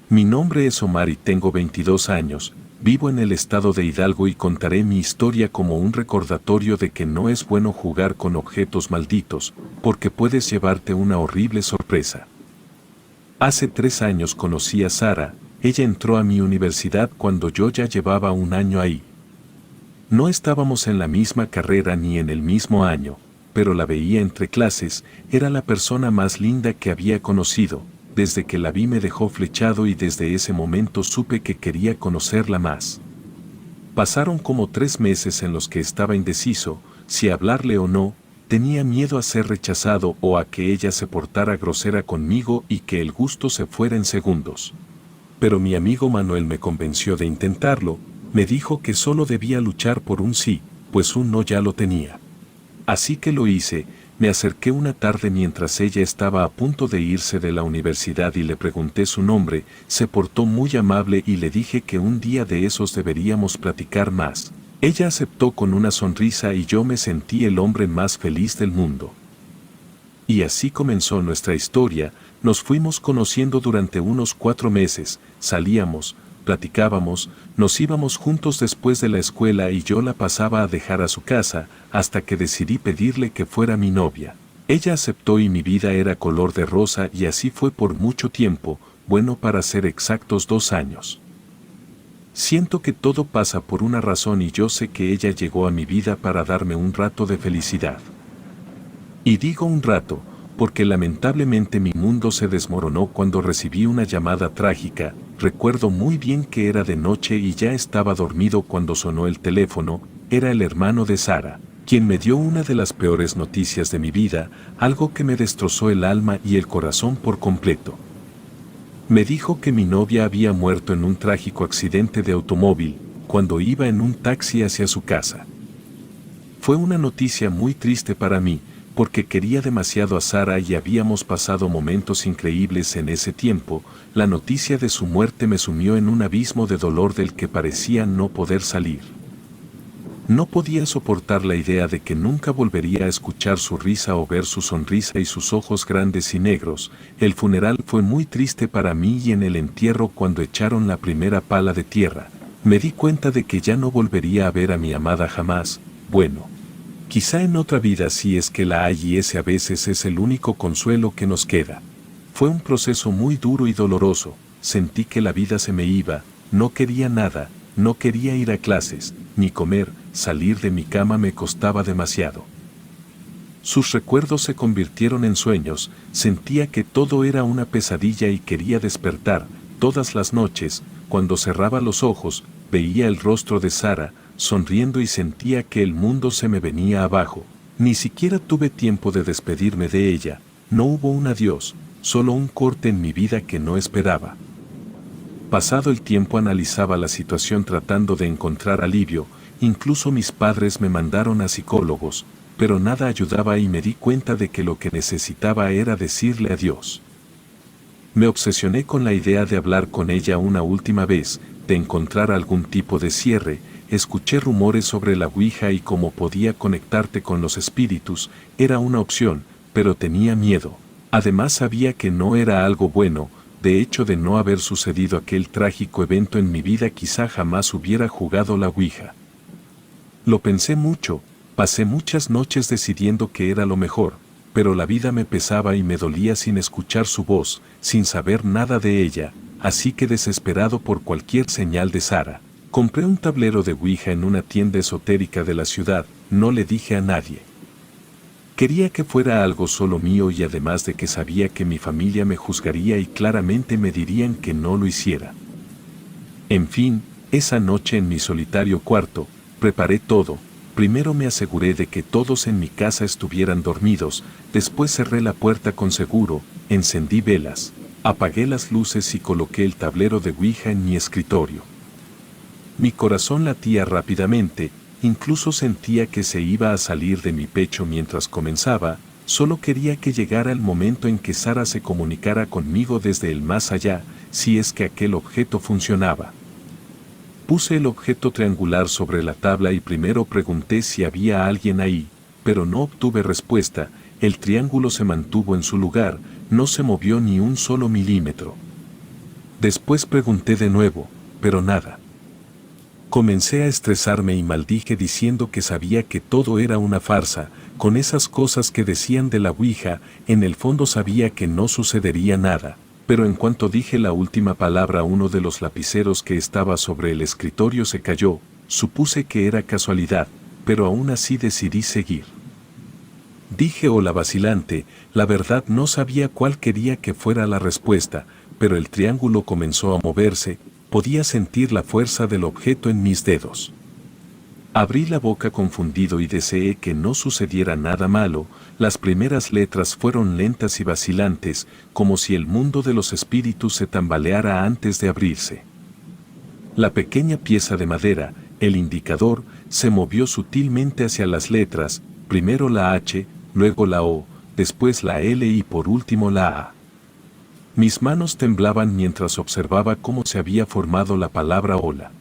Mi nombre es Omar y tengo 22 años, vivo en el estado de Hidalgo y contaré mi historia como un recordatorio de que no es bueno jugar con objetos malditos, porque puedes llevarte una horrible sorpresa. Hace 3 años conocí a Sara, ella entró a mi universidad cuando yo ya llevaba un año ahí. No estábamos en la misma carrera ni en el mismo año, pero la veía entre clases, era la persona más linda que había conocido. Desde que la vi me dejó flechado y desde ese momento supe que quería conocerla más. Pasaron como 3 meses en los que estaba indeciso, si hablarle o no, tenía miedo a ser rechazado o a que ella se portara grosera conmigo y que el gusto se fuera en segundos. Pero mi amigo Manuel me convenció de intentarlo, me dijo que solo debía luchar por un sí, pues un no ya lo tenía. Así que lo hice, me acerqué una tarde mientras ella estaba a punto de irse de la universidad y le pregunté su nombre, se portó muy amable y le dije que un día de esos deberíamos platicar más. Ella aceptó con una sonrisa y yo me sentí el hombre más feliz del mundo. Y así comenzó nuestra historia, nos fuimos conociendo durante unos 4 meses, salíamos, platicábamos, nos íbamos juntos después de la escuela y yo la pasaba a dejar a su casa, hasta que decidí pedirle que fuera mi novia. Ella aceptó y mi vida era color de rosa y así fue por mucho tiempo, bueno para ser exactos 2 años. Siento que todo pasa por una razón y yo sé que ella llegó a mi vida para darme un rato de felicidad. Y digo un rato, porque lamentablemente mi mundo se desmoronó cuando recibí una llamada trágica. Recuerdo muy bien que era de noche y ya estaba dormido cuando sonó el teléfono, era el hermano de Sara, quien me dio una de las peores noticias de mi vida, algo que me destrozó el alma y el corazón por completo. Me dijo que mi novia había muerto en un trágico accidente de automóvil, cuando iba en un taxi hacia su casa. Fue una noticia muy triste para mí, porque quería demasiado a Sara y habíamos pasado momentos increíbles en ese tiempo. La noticia de su muerte me sumió en un abismo de dolor del que parecía no poder salir. No podía soportar la idea de que nunca volvería a escuchar su risa o ver su sonrisa y sus ojos grandes y negros. El funeral fue muy triste para mí y en el entierro cuando echaron la primera pala de tierra, me di cuenta de que ya no volvería a ver a mi amada jamás. Bueno, quizá en otra vida si es que la hay y ese a veces es el único consuelo que nos queda. Fue un proceso muy duro y doloroso, sentí que la vida se me iba, no quería nada, no quería ir a clases, ni comer, salir de mi cama me costaba demasiado. Sus recuerdos se convirtieron en sueños, sentía que todo era una pesadilla y quería despertar. Todas las noches, cuando cerraba los ojos, veía el rostro de Sara, sonriendo y sentía que el mundo se me venía abajo. Ni siquiera tuve tiempo de despedirme de ella, no hubo un adiós, solo un corte en mi vida que no esperaba. Pasado el tiempo analizaba la situación tratando de encontrar alivio, incluso mis padres me mandaron a psicólogos, pero nada ayudaba y me di cuenta de que lo que necesitaba era decirle adiós. Me obsesioné con la idea de hablar con ella una última vez, de encontrar algún tipo de cierre. Escuché rumores sobre la Ouija y cómo podía conectarte con los espíritus, era una opción, pero tenía miedo. Además sabía que no era algo bueno, de hecho de no haber sucedido aquel trágico evento en mi vida quizá jamás hubiera jugado la Ouija. Lo pensé mucho, pasé muchas noches decidiendo que era lo mejor, pero la vida me pesaba y me dolía sin escuchar su voz, sin saber nada de ella, así que desesperado por cualquier señal de Sara, compré un tablero de Ouija en una tienda esotérica de la ciudad, no le dije a nadie. Quería que fuera algo solo mío y además de que sabía que mi familia me juzgaría y claramente me dirían que no lo hiciera. En fin, esa noche en mi solitario cuarto, preparé todo. Primero me aseguré de que todos en mi casa estuvieran dormidos, después cerré la puerta con seguro, encendí velas, apagué las luces y coloqué el tablero de Ouija en mi escritorio. Mi corazón latía rápidamente, incluso sentía que se iba a salir de mi pecho mientras comenzaba, solo quería que llegara el momento en que Sara se comunicara conmigo desde el más allá, si es que aquel objeto funcionaba. Puse el objeto triangular sobre la tabla y primero pregunté si había alguien ahí, pero no obtuve respuesta, el triángulo se mantuvo en su lugar, no se movió ni un solo milímetro. Después pregunté de nuevo, pero nada. Comencé a estresarme y maldije diciendo que sabía que todo era una farsa, con esas cosas que decían de la Ouija, en el fondo sabía que no sucedería nada, pero en cuanto dije la última palabra uno de los lapiceros que estaba sobre el escritorio se cayó, supuse que era casualidad, pero aún así decidí seguir. Dije hola vacilante, la verdad no sabía cuál quería que fuera la respuesta, pero el triángulo comenzó a moverse, podía sentir la fuerza del objeto en mis dedos. Abrí la boca confundido y deseé que no sucediera nada malo, las primeras letras fueron lentas y vacilantes, como si el mundo de los espíritus se tambaleara antes de abrirse. La pequeña pieza de madera, el indicador, se movió sutilmente hacia las letras, primero la H, luego la O, después la L y por último la A. Mis manos temblaban mientras observaba cómo se había formado la palabra hola.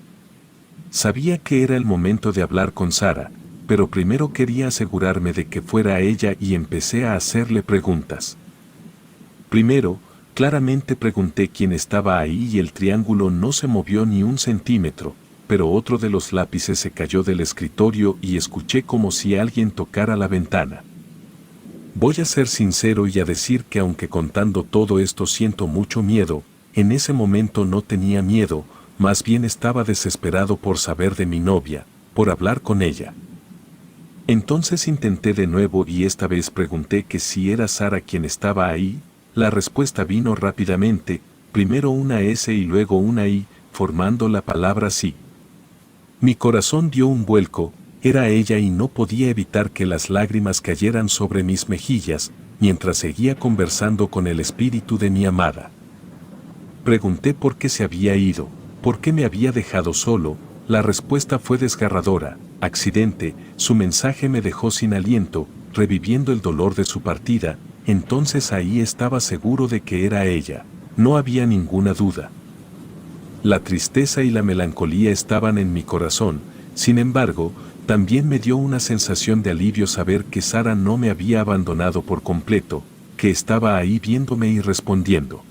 Sabía que era el momento de hablar con Sara, pero primero quería asegurarme de que fuera ella y empecé a hacerle preguntas. Primero, claramente pregunté quién estaba ahí y el triángulo no se movió ni un centímetro, pero otro de los lápices se cayó del escritorio y escuché como si alguien tocara la ventana. Voy a ser sincero y a decir que aunque contando todo esto siento mucho miedo, en ese momento no tenía miedo, más bien estaba desesperado por saber de mi novia, por hablar con ella. Entonces intenté de nuevo y esta vez pregunté que si era Sara quien estaba ahí. La respuesta vino rápidamente, primero una S y luego una I, formando la palabra sí. Mi corazón dio un vuelco, era ella y no podía evitar que las lágrimas cayeran sobre mis mejillas, mientras seguía conversando con el espíritu de mi amada. Pregunté por qué se había ido, por qué me había dejado solo. La respuesta fue desgarradora, accidente, su mensaje me dejó sin aliento, reviviendo el dolor de su partida. Entonces ahí estaba seguro de que era ella, no había ninguna duda. La tristeza y la melancolía estaban en mi corazón, sin embargo, también me dio una sensación de alivio saber que Sara no me había abandonado por completo, que estaba ahí viéndome y respondiendo.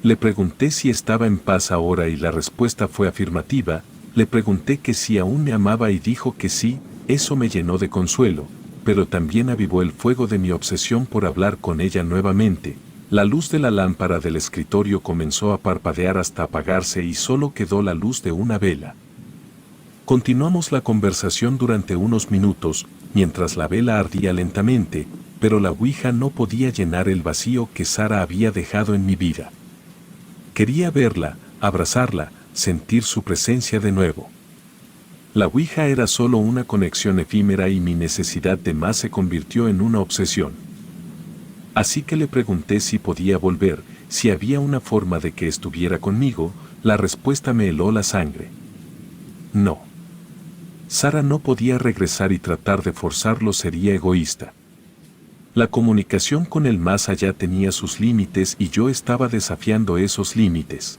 Le pregunté si estaba en paz ahora y la respuesta fue afirmativa, le pregunté que si aún me amaba y dijo que sí, eso me llenó de consuelo, pero también avivó el fuego de mi obsesión por hablar con ella nuevamente. La luz de la lámpara del escritorio comenzó a parpadear hasta apagarse y solo quedó la luz de una vela. Continuamos la conversación durante unos minutos, mientras la vela ardía lentamente, pero la Ouija no podía llenar el vacío que Sara había dejado en mi vida. Quería verla, abrazarla, sentir su presencia de nuevo. La Ouija era solo una conexión efímera y mi necesidad de más se convirtió en una obsesión. Así que le pregunté si podía volver, si había una forma de que estuviera conmigo. La respuesta me heló la sangre. No. Sara no podía regresar y tratar de forzarlo sería egoísta. La comunicación con el más allá tenía sus límites y yo estaba desafiando esos límites.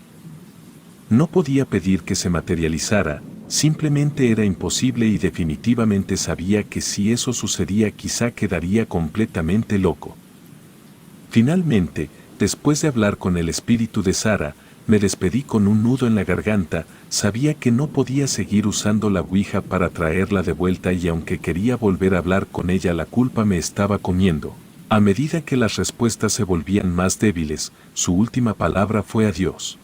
No podía pedir que se materializara, simplemente era imposible y definitivamente sabía que si eso sucedía quizá quedaría completamente loco. Finalmente, después de hablar con el espíritu de Sara, me despedí con un nudo en la garganta, sabía que no podía seguir usando la Ouija para traerla de vuelta y aunque quería volver a hablar con ella la culpa me estaba comiendo. A medida que las respuestas se volvían más débiles, su última palabra fue adiós.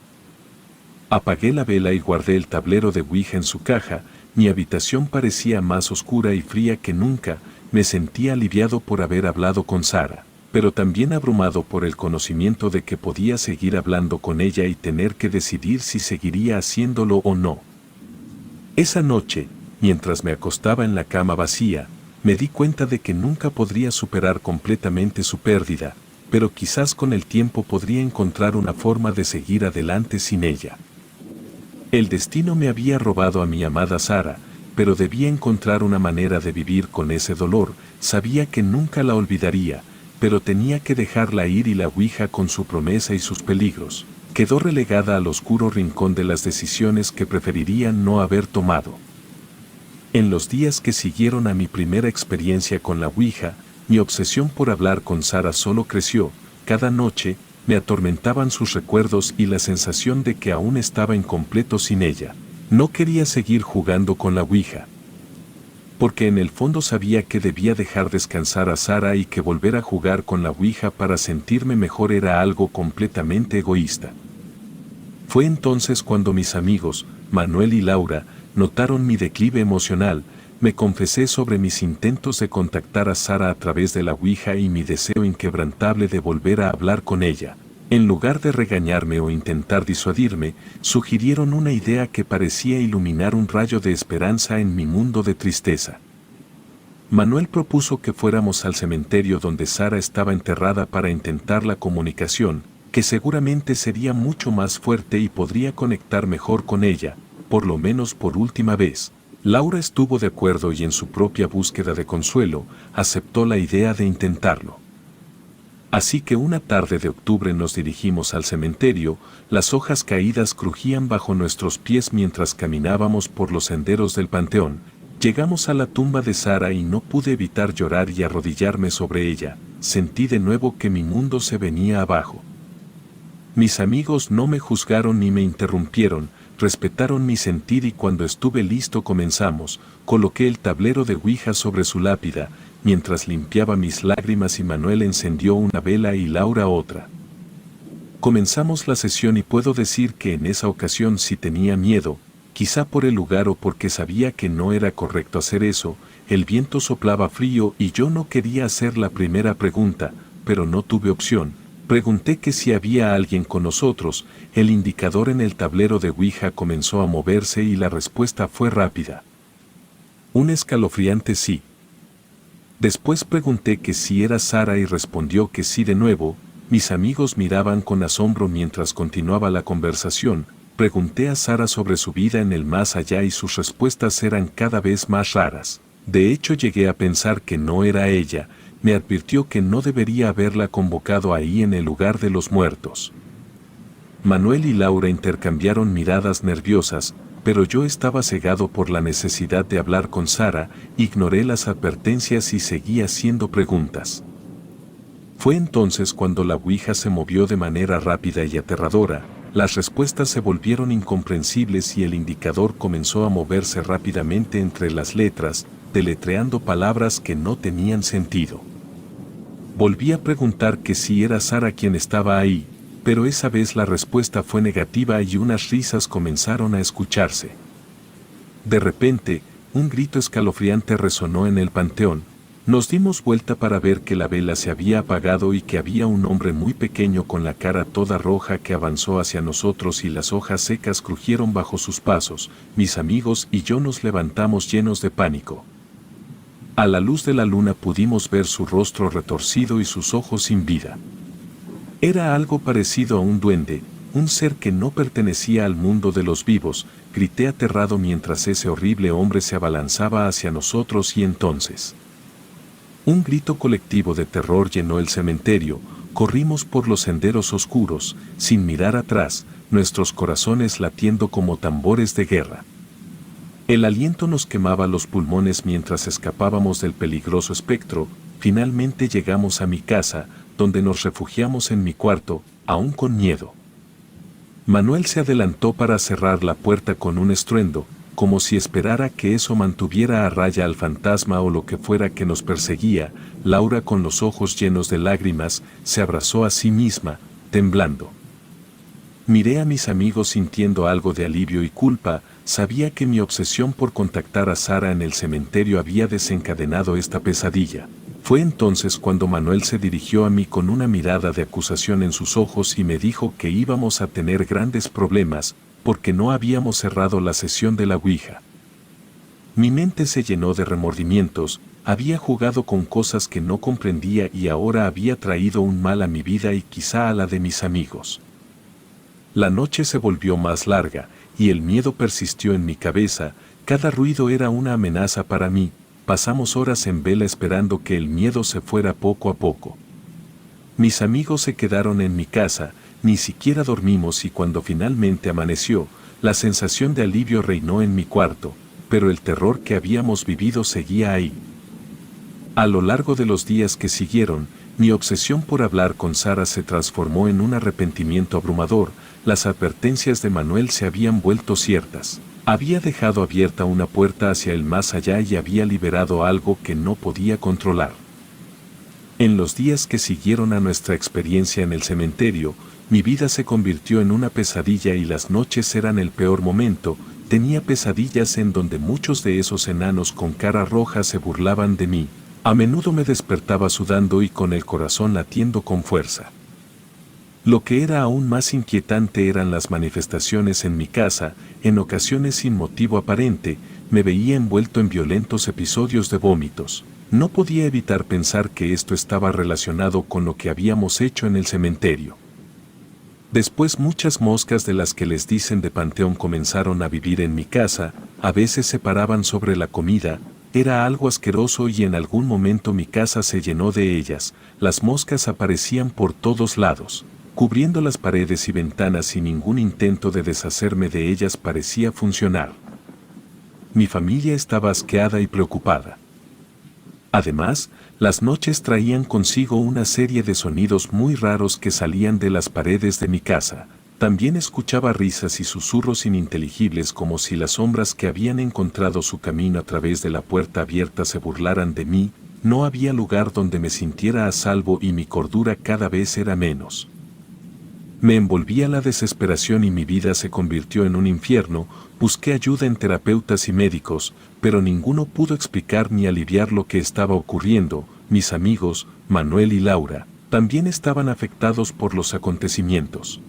Apagué la vela y guardé el tablero de Ouija en su caja, mi habitación parecía más oscura y fría que nunca, me sentía aliviado por haber hablado con Sara, pero también abrumado por el conocimiento de que podía seguir hablando con ella y tener que decidir si seguiría haciéndolo o no. Esa noche, mientras me acostaba en la cama vacía, me di cuenta de que nunca podría superar completamente su pérdida, pero quizás con el tiempo podría encontrar una forma de seguir adelante sin ella. El destino me había robado a mi amada Sara, pero debía encontrar una manera de vivir con ese dolor, sabía que nunca la olvidaría, pero tenía que dejarla ir y la Ouija con su promesa y sus peligros, quedó relegada al oscuro rincón de las decisiones que preferiría no haber tomado. En los días que siguieron a mi primera experiencia con la Ouija, mi obsesión por hablar con Sara solo creció, cada noche, me atormentaban sus recuerdos y la sensación de que aún estaba incompleto sin ella. No quería seguir jugando con la Ouija, porque en el fondo sabía que debía dejar descansar a Sara y que volver a jugar con la Ouija para sentirme mejor era algo completamente egoísta. Fue entonces cuando mis amigos, Manuel y Laura, notaron mi declive emocional. Me confesé sobre mis intentos de contactar a Sara a través de la Ouija y mi deseo inquebrantable de volver a hablar con ella. En lugar de regañarme o intentar disuadirme, sugirieron una idea que parecía iluminar un rayo de esperanza en mi mundo de tristeza. Manuel propuso que fuéramos al cementerio donde Sara estaba enterrada para intentar la comunicación, que seguramente sería mucho más fuerte y podría conectar mejor con ella, por lo menos por última vez. Laura estuvo de acuerdo y en su propia búsqueda de consuelo, aceptó la idea de intentarlo. Así que una tarde de octubre nos dirigimos al cementerio, las hojas caídas crujían bajo nuestros pies mientras caminábamos por los senderos del panteón. Llegamos a la tumba de Sara y no pude evitar llorar y arrodillarme sobre ella. Sentí de nuevo que mi mundo se venía abajo. Mis amigos no me juzgaron ni me interrumpieron, respetaron mi sentir y cuando estuve listo comenzamos. Coloqué el tablero de Ouija sobre su lápida, mientras limpiaba mis lágrimas y Manuel encendió una vela y Laura otra. Comenzamos la sesión y puedo decir que en esa ocasión sí tenía miedo, quizá por el lugar o porque sabía que no era correcto hacer eso. El viento soplaba frío y yo no quería hacer la primera pregunta, pero no tuve opción. Pregunté que si había alguien con nosotros. El indicador en el tablero de Ouija comenzó a moverse y la respuesta fue rápida. Un escalofriante sí. Después pregunté que si era Sara y respondió que sí de nuevo. Mis amigos miraban con asombro mientras continuaba la conversación. Pregunté a Sara sobre su vida en el más allá y sus respuestas eran cada vez más raras. De hecho llegué a pensar que no era ella. Me advirtió que no debería haberla convocado ahí en el lugar de los muertos. Manuel y Laura intercambiaron miradas nerviosas, pero yo estaba cegado por la necesidad de hablar con Sara, ignoré las advertencias y seguí haciendo preguntas. Fue entonces cuando la Ouija se movió de manera rápida y aterradora, las respuestas se volvieron incomprensibles y el indicador comenzó a moverse rápidamente entre las letras, deletreando palabras que no tenían sentido. Volví a preguntar que si era Sara quien estaba ahí, pero esa vez la respuesta fue negativa y unas risas comenzaron a escucharse. De repente, un grito escalofriante resonó en el panteón. Nos dimos vuelta para ver que la vela se había apagado y que había un hombre muy pequeño con la cara toda roja que avanzó hacia nosotros y las hojas secas crujieron bajo sus pasos. Mis amigos y yo nos levantamos llenos de pánico. A la luz de la luna pudimos ver su rostro retorcido y sus ojos sin vida. Era algo parecido a un duende, un ser que no pertenecía al mundo de los vivos. Grité aterrado mientras ese horrible hombre se abalanzaba hacia nosotros y entonces un grito colectivo de terror llenó el cementerio. Corrimos por los senderos oscuros, sin mirar atrás, nuestros corazones latiendo como tambores de guerra. El aliento nos quemaba los pulmones mientras escapábamos del peligroso espectro. Finalmente llegamos a mi casa, donde nos refugiamos en mi cuarto, aún con miedo. Manuel se adelantó para cerrar la puerta con un estruendo, como si esperara que eso mantuviera a raya al fantasma o lo que fuera que nos perseguía. Laura, con los ojos llenos de lágrimas, se abrazó a sí misma, temblando. Miré a mis amigos sintiendo algo de alivio y culpa. Sabía que mi obsesión por contactar a Sara en el cementerio había desencadenado esta pesadilla. Fue entonces cuando Manuel se dirigió a mí con una mirada de acusación en sus ojos y me dijo que íbamos a tener grandes problemas, porque no habíamos cerrado la sesión de la Ouija. Mi mente se llenó de remordimientos, había jugado con cosas que no comprendía y ahora había traído un mal a mi vida y quizá a la de mis amigos. La noche se volvió más larga, y el miedo persistió en mi cabeza. Cada ruido era una amenaza para mí. Pasamos horas en vela esperando que el miedo se fuera poco a poco. Mis amigos se quedaron en mi casa, ni siquiera dormimos y cuando finalmente amaneció, la sensación de alivio reinó en mi cuarto, pero el terror que habíamos vivido seguía ahí. A lo largo de los días que siguieron, mi obsesión por hablar con Sara se transformó en un arrepentimiento abrumador. Las advertencias de Manuel se habían vuelto ciertas. Había dejado abierta una puerta hacia el más allá y había liberado algo que no podía controlar. En los días que siguieron a nuestra experiencia en el cementerio, mi vida se convirtió en una pesadilla y las noches eran el peor momento. Tenía pesadillas en donde muchos de esos enanos con cara roja se burlaban de mí. A menudo me despertaba sudando y con el corazón latiendo con fuerza. Lo que era aún más inquietante eran las manifestaciones en mi casa. En ocasiones sin motivo aparente, me veía envuelto en violentos episodios de vómitos. No podía evitar pensar que esto estaba relacionado con lo que habíamos hecho en el cementerio. Después muchas moscas de las que les dicen de panteón comenzaron a vivir en mi casa. A veces se paraban sobre la comida. Era algo asqueroso y en algún momento mi casa se llenó de ellas. Las moscas aparecían por todos lados, cubriendo las paredes y ventanas y ningún intento de deshacerme de ellas parecía funcionar. Mi familia estaba asqueada y preocupada. Además, las noches traían consigo una serie de sonidos muy raros que salían de las paredes de mi casa. También escuchaba risas y susurros ininteligibles como si las sombras que habían encontrado su camino a través de la puerta abierta se burlaran de mí. No había lugar donde me sintiera a salvo y mi cordura cada vez era menos. Me envolvía la desesperación y mi vida se convirtió en un infierno. Busqué ayuda en terapeutas y médicos, pero ninguno pudo explicar ni aliviar lo que estaba ocurriendo. Mis amigos, Manuel y Laura, también estaban afectados por los acontecimientos.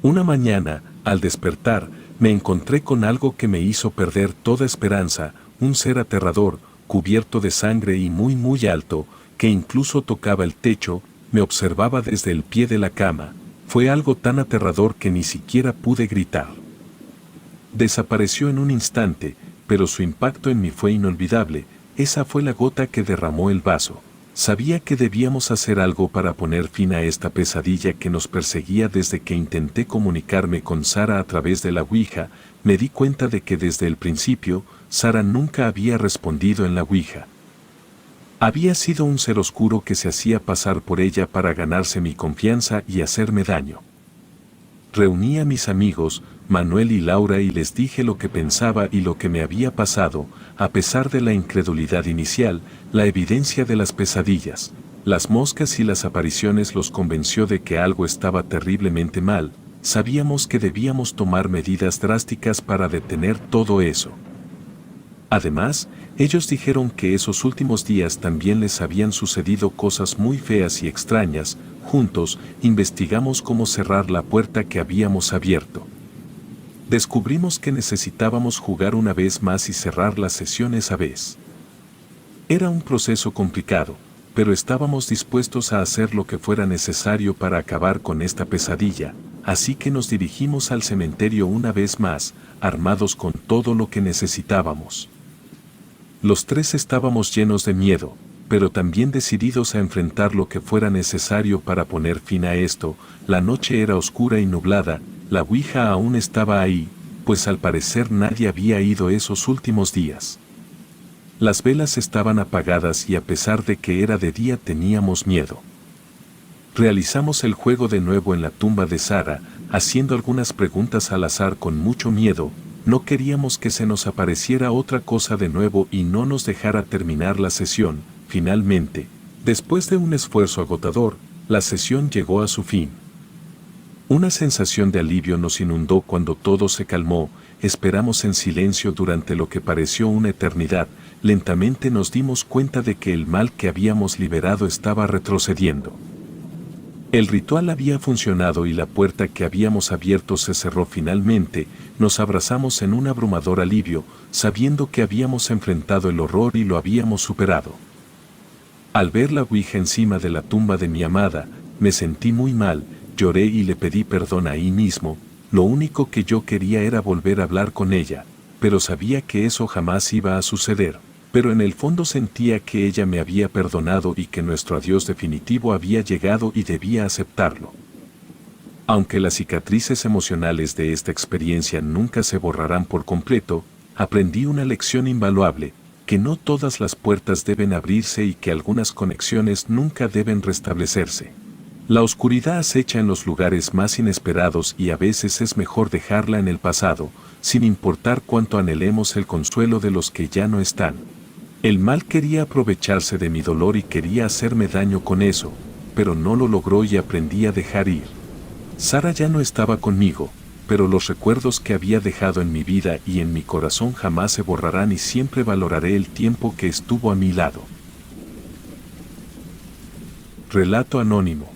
Una mañana, al despertar, me encontré con algo que me hizo perder toda esperanza, un ser aterrador, cubierto de sangre y muy alto, que incluso tocaba el techo, me observaba desde el pie de la cama. Fue algo tan aterrador que ni siquiera pude gritar. Desapareció en un instante, pero su impacto en mí fue inolvidable. Esa fue la gota que derramó el vaso. Sabía que debíamos hacer algo para poner fin a esta pesadilla que nos perseguía desde que intenté comunicarme con Sara a través de la Ouija. Me di cuenta de que desde el principio, Sara nunca había respondido en la Ouija. Había sido un ser oscuro que se hacía pasar por ella para ganarse mi confianza y hacerme daño. Reuní a mis amigos, Manuel y Laura, y les dije lo que pensaba y lo que me había pasado. A pesar de la incredulidad inicial, la evidencia de las pesadillas, las moscas y las apariciones los convenció de que algo estaba terriblemente mal. Sabíamos que debíamos tomar medidas drásticas para detener todo eso. Además, ellos dijeron que esos últimos días también les habían sucedido cosas muy feas y extrañas. Juntos, investigamos cómo cerrar la puerta que habíamos abierto. Descubrimos que necesitábamos jugar una vez más y cerrar la sesión esa vez. Era un proceso complicado, pero estábamos dispuestos a hacer lo que fuera necesario para acabar con esta pesadilla, así que nos dirigimos al cementerio una vez más, armados con todo lo que necesitábamos. Los tres estábamos llenos de miedo, pero también decididos a enfrentar lo que fuera necesario para poner fin a esto. La noche era oscura y nublada, la Ouija aún estaba ahí, pues al parecer nadie había ido esos últimos días. Las velas estaban apagadas y a pesar de que era de día teníamos miedo. Realizamos el juego de nuevo en la tumba de Sara, haciendo algunas preguntas al azar con mucho miedo. No queríamos que se nos apareciera otra cosa de nuevo y no nos dejara terminar la sesión. Finalmente, después de un esfuerzo agotador, la sesión llegó a su fin. Una sensación de alivio nos inundó cuando todo se calmó. Esperamos en silencio durante lo que pareció una eternidad. Lentamente nos dimos cuenta de que el mal que habíamos liberado estaba retrocediendo. El ritual había funcionado y la puerta que habíamos abierto se cerró finalmente. Nos abrazamos en un abrumador alivio, sabiendo que habíamos enfrentado el horror y lo habíamos superado. Al ver la Ouija encima de la tumba de mi amada, me sentí muy mal, lloré y le pedí perdón ahí mismo. Lo único que yo quería era volver a hablar con ella, pero sabía que eso jamás iba a suceder. Pero en el fondo sentía que ella me había perdonado y que nuestro adiós definitivo había llegado y debía aceptarlo. Aunque las cicatrices emocionales de esta experiencia nunca se borrarán por completo, aprendí una lección invaluable. que no todas las puertas deben abrirse y que algunas conexiones nunca deben restablecerse. La oscuridad acecha en los lugares más inesperados y a veces es mejor dejarla en el pasado, sin importar cuánto anhelemos el consuelo de los que ya no están. El mal quería aprovecharse de mi dolor y quería hacerme daño con eso, pero no lo logró y aprendí a dejar ir. Sara ya no estaba conmigo, pero los recuerdos que había dejado en mi vida y en mi corazón jamás se borrarán y siempre valoraré el tiempo que estuvo a mi lado. Relato anónimo.